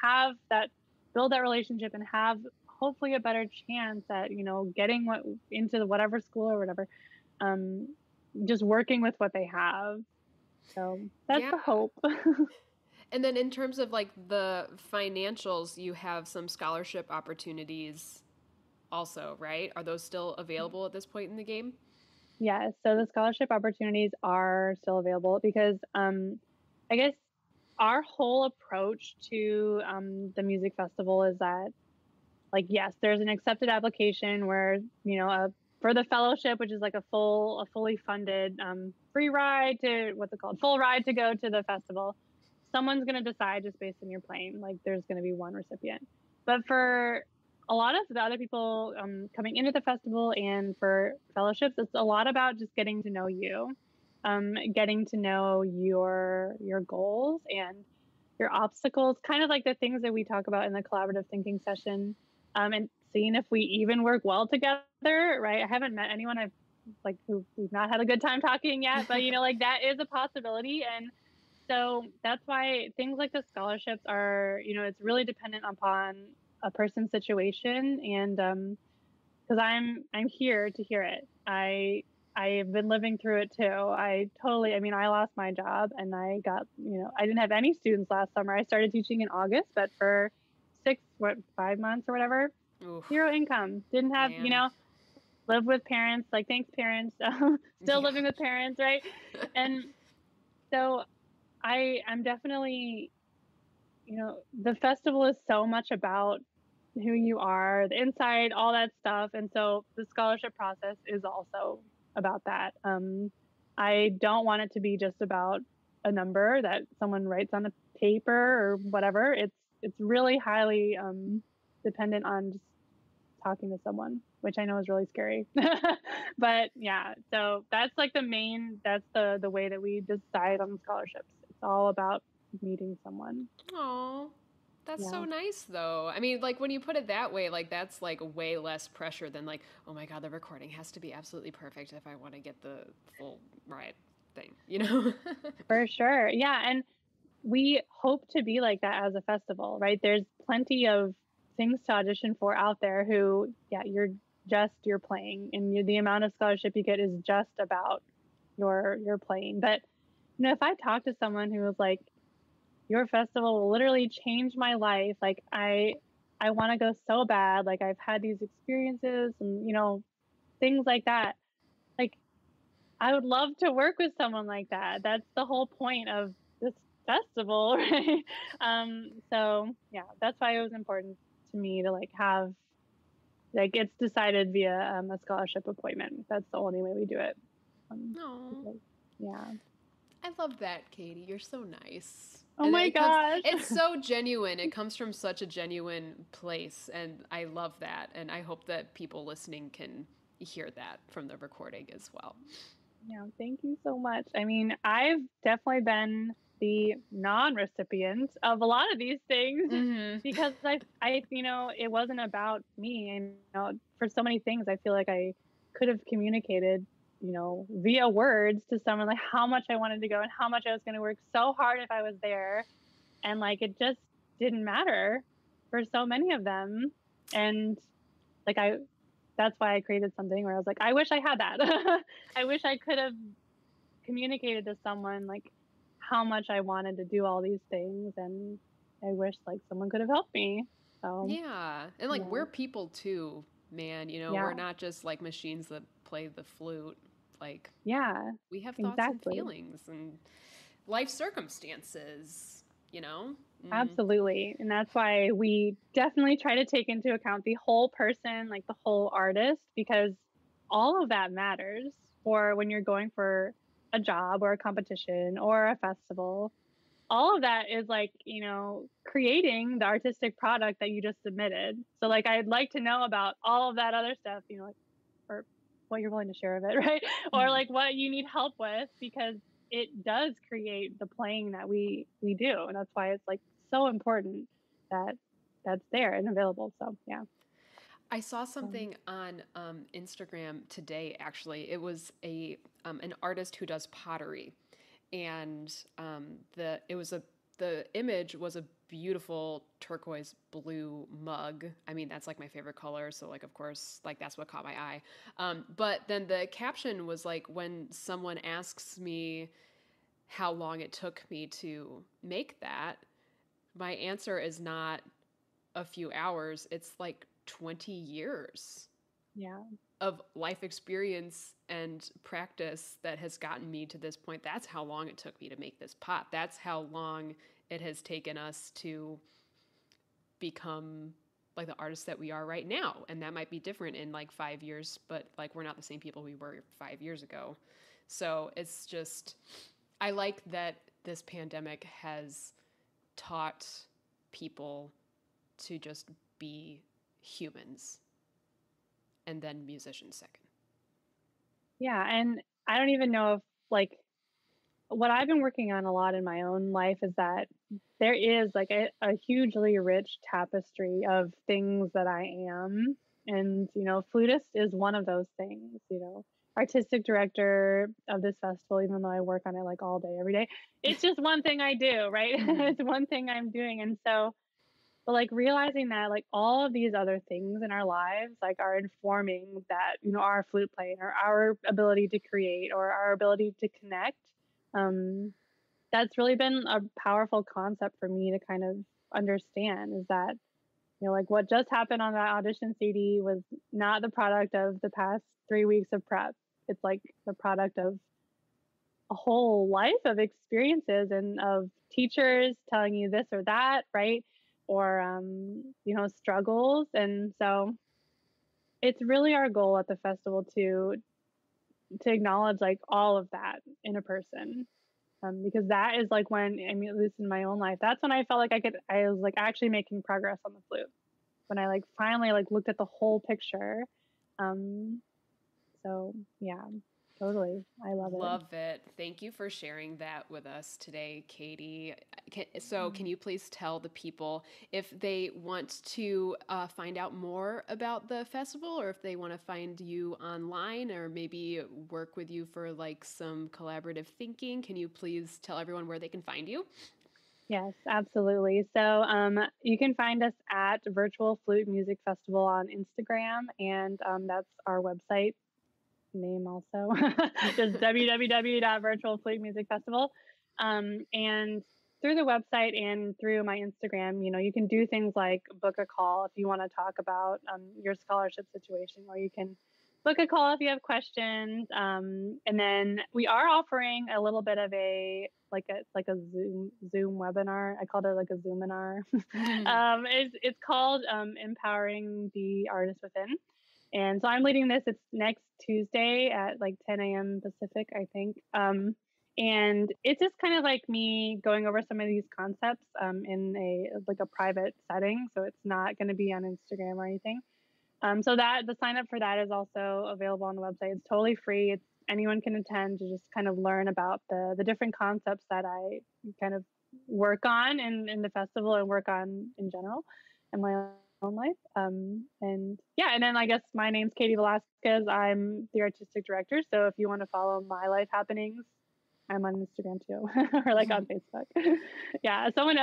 build that relationship and have hopefully a better chance at, getting into whatever school or whatever, just working with what they have. So that's Yeah. the hope. And then in terms of like the financials, you have some scholarship opportunities also, right? Are those still available at this point in the game? Yeah, so the scholarship opportunities are still available because I guess our whole approach to the music festival is that, like, yes, there's an accepted application where, for the fellowship, which is like a fully funded free ride to what's it called? Full ride to go to the festival. Someone's going to decide just based on your playing, like there's going to be one recipient. But for a lot of the other people coming into the festival and for fellowships, it's a lot about just getting to know you, getting to know your goals and your obstacles, kind of like the things that we talk about in the collaborative thinking session, and seeing if we even work well together, right? I haven't met anyone who we've not had a good time talking yet, but like that is a possibility. And so that's why things like the scholarships are, it's really dependent upon a person's situation. And because I'm here to hear it. I've been living through it too. I mean, I lost my job and I got, I didn't have any students last summer. I started teaching in August, but for 5 months or whatever, Oof, zero income. Didn't have, man. live with parents, like thanks parents, still Yeah. living with parents, right? And so I'm definitely, the festival is so much about who you are, the inside, all that stuff. And so the scholarship process is also about that. I don't want it to be just about a number that someone writes on a paper or whatever. It's really highly dependent on just talking to someone, which I know is really scary. But yeah, so that's like that's the way that we decide on scholarships. It's all about meeting someone. Oh, that's so Yeah. nice though. I mean, like when you put it that way, like that's like way less pressure than like, oh my God, the recording has to be absolutely perfect if I want to get the full ride thing, you know? For sure. Yeah. And we hope to be like that as a festival, right? There's plenty of things to audition for out there who, yeah, you're playing, and the amount of scholarship you get is just about your playing. But if I talk to someone who was like, your festival will literally change my life, like I want to go so bad, like I've had these experiences and things like that, like I would love to work with someone like that. That's the whole point of this festival, right? So yeah, that's why it was important to me to like have, like, it's decided via a scholarship appointment. That's the only way we do it. No. Because, yeah. I love that, Katie. You're so nice. Oh And my gosh. it's so genuine. It comes from such a genuine place. And I love that. And I hope that people listening can hear that from the recording as well. Yeah, thank you so much. I mean, I've definitely been the non-recipient of a lot of these things because it wasn't about me. For so many things, I feel like I could have communicated, via words to someone like how much I wanted to go and how much I was going to work so hard if I was there. And like, it just didn't matter for so many of them. And like, that's why I created something where I was like, I wish I had that. I wish I could have communicated to someone like how much I wanted to do all these things, and I wish like someone could have helped me. So yeah, and like we're people too, man. We're not just like machines that play the flute. Like we have thoughts and feelings and life circumstances. Absolutely. And that's why we definitely try to take into account the whole person, like the whole artist, because all of that matters for when you're going for a job or a competition or a festival. All of that is like, creating the artistic product that you just submitted. So like, I'd like to know about all of that other stuff, like, or what you're willing to share of it, right? Or like what you need help with, because it does create the playing that we do. And that's why it's like so important that that's there and available. So yeah. I saw something on Instagram today. Actually, it was an artist who does pottery, and the image was a beautiful turquoise blue mug. I mean, that's like my favorite color, so like of course, like that's what caught my eye. But then the caption was like, when someone asks me how long it took me to make that, my answer is not a few hours. It's like 20 years of life experience and practice that has gotten me to this point. That's how long it took me to make this pot. That's how long it has taken us to become like the artists that we are right now. And that might be different in like 5 years, but like we're not the same people we were 5 years ago. So it's just, I like that this pandemic has taught people to just be humans, and then musicians second. Yeah, and I don't even know if like what I've been working on a lot in my own life is that there is like a hugely rich tapestry of things that I am. And, flutist is one of those things, artistic director of this festival, even though I work on it like all day, every day. It's just one thing I do, right? It's one thing I'm doing. And so, but like realizing that like all of these other things in our lives like are informing that, our flute playing or our ability to create or our ability to connect. That's really been a powerful concept for me to kind of understand, is that, like what just happened on that audition CD was not the product of the past 3 weeks of prep. It's like the product of a whole life of experiences and of teachers telling you this or that, right? Or, struggles. And so it's really our goal at the festival to acknowledge like all of that in a person. Because that is like when, I mean, at least in my own life, that's when I felt like I was like actually making progress on the flute, when I like finally like looked at the whole picture. So yeah, totally. I love it. Love it. Thank you for sharing that with us today, Katie. Can you please tell the people if they want to find out more about the festival, or if they want to find you online, or maybe work with you for like some collaborative thinking? Can you please tell everyone where they can find you? Yes, absolutely. So you can find us at Virtual Flute Music Festival on Instagram, and that's our website name also, just www.virtualflutemusicfestival. And through the website and through my Instagram, you can do things like book a call if you want to talk about your scholarship situation, or you can book a call if you have questions. And then we are offering a little bit of a Zoom webinar. I called it like a Zoominar. It's called Empowering the Artist Within. And so I'm leading this. It's next Tuesday at like 10 a.m. Pacific, I think. And it's just kind of like me going over some of these concepts in a private setting. So it's not going to be on Instagram or anything. So that the sign up for that is also available on the website. It's totally free. It's anyone can attend to just kind of learn about the different concepts that I kind of work on in the festival and work on in general in my own life. And yeah, and then I guess my name's Katie Velasquez. I'm the artistic director. So if you want to follow my life happenings, I'm on Instagram too, or like on Facebook. Yeah, someone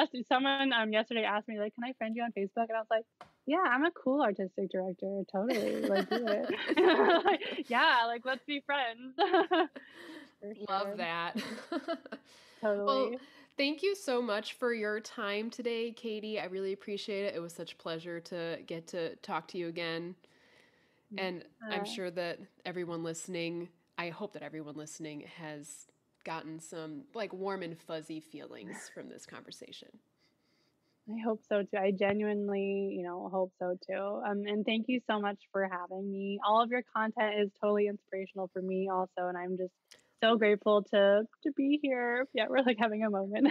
yesterday asked me like, "Can I friend you on Facebook?" And I was like, "Yeah, I'm a cool artistic director. Totally, like do it." Like, yeah, like let's be friends. For sure. Love that. Totally. Well, thank you so much for your time today, Katie. I really appreciate it. It was such a pleasure to get to talk to you again. And I'm sure that I hope that everyone listening has gotten some like warm and fuzzy feelings from this conversation. I hope so too. I genuinely, hope so too. And thank you so much for having me. All of your content is totally inspirational for me also, and I'm just so grateful to be here. Yeah, we're like having a moment.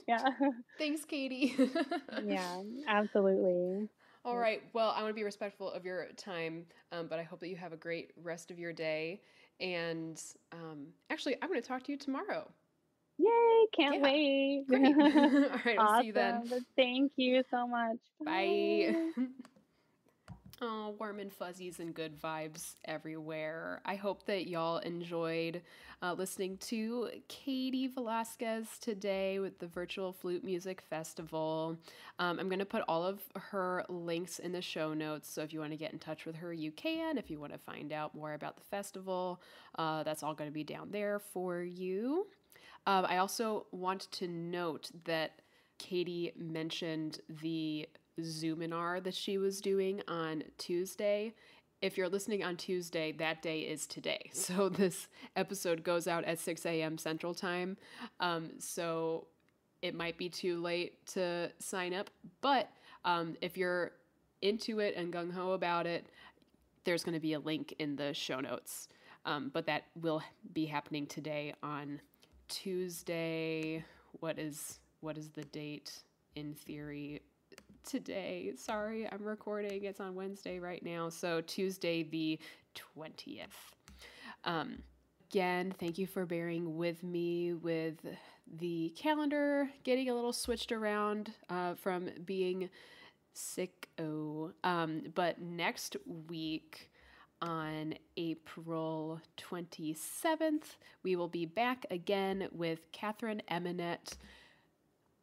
Yeah. Thanks, Katie. Yeah, absolutely. All right. Well, I want to be respectful of your time, but I hope that you have a great rest of your day. And actually, I'm going to talk to you tomorrow. Yay! Can't wait. Great. All right. I'll see you then. Thank you so much. Bye. Oh, warm and fuzzies and good vibes everywhere. I hope that y'all enjoyed listening to Katie Velasquez today with the Virtual Flute Music Festival. I'm going to put all of her links in the show notes, so if you want to get in touch with her, you can. If you want to find out more about the festival, that's all going to be down there for you. I also want to note that Katie mentioned the Zoominar that she was doing on Tuesday. If you're listening on Tuesday, that day is today. So this episode goes out at 6 a.m. Central Time. So it might be too late to sign up. But if you're into it and gung-ho about it, there's going to be a link in the show notes. But that will be happening today on Tuesday. What is the date in theory? Today. Sorry, I'm recording. It's on Wednesday right now. So Tuesday the 20th. Again, thank you for bearing with me with the calendar getting a little switched around from being sick-o. But next week on April 27th, we will be back again with Catherine Eminette,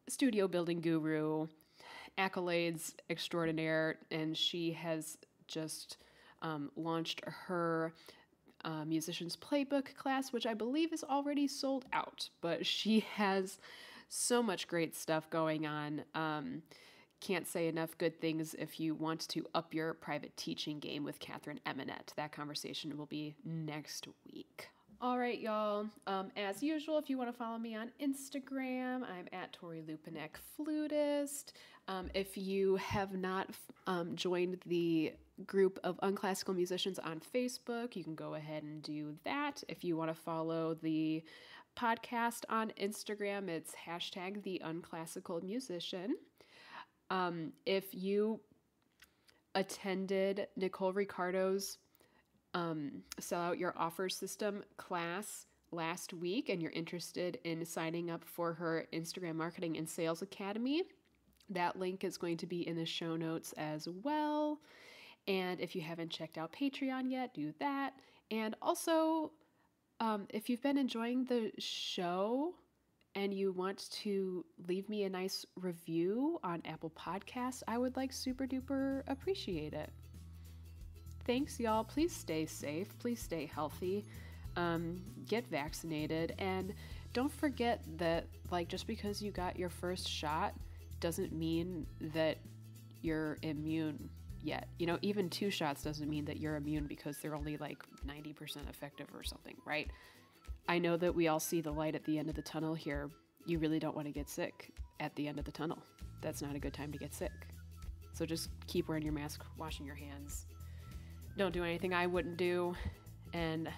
studio building guru, accolades extraordinaire, and she has just launched her musician's playbook class, which I believe is already sold out, but she has so much great stuff going on. Can't say enough good things if you want to up your private teaching game with Catherine Eminette. That conversation will be next week. All right, y'all. As usual, if you want to follow me on Instagram, I'm at Tori Lupinek Flutist. If you have not joined the group of unclassical musicians on Facebook, you can go ahead and do that. If you want to follow the podcast on Instagram, it's #TheUnclassicalMusician. If you attended Nicole Ricardo's Sell Out Your Offer System class last week and you're interested in signing up for her Instagram Marketing and Sales Academy, that link is going to be in the show notes as well. And if you haven't checked out Patreon yet, do that. And also, if you've been enjoying the show and you want to leave me a nice review on Apple Podcasts, I would super duper appreciate it. Thanks, y'all. Please stay safe. Please stay healthy. Get vaccinated. And don't forget that, just because you got your first shot doesn't mean that you're immune yet. Even 2 shots doesn't mean that you're immune because they're only 90% effective or something, right? I know that we all see the light at the end of the tunnel here. You really don't want to get sick at the end of the tunnel. That's not a good time to get sick. So just keep wearing your mask, washing your hands. Don't do anything I wouldn't do, and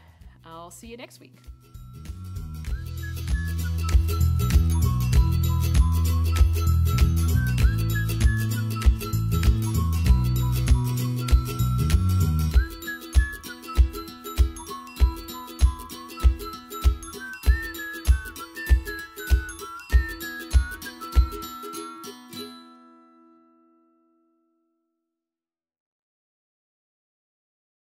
I'll see you next week.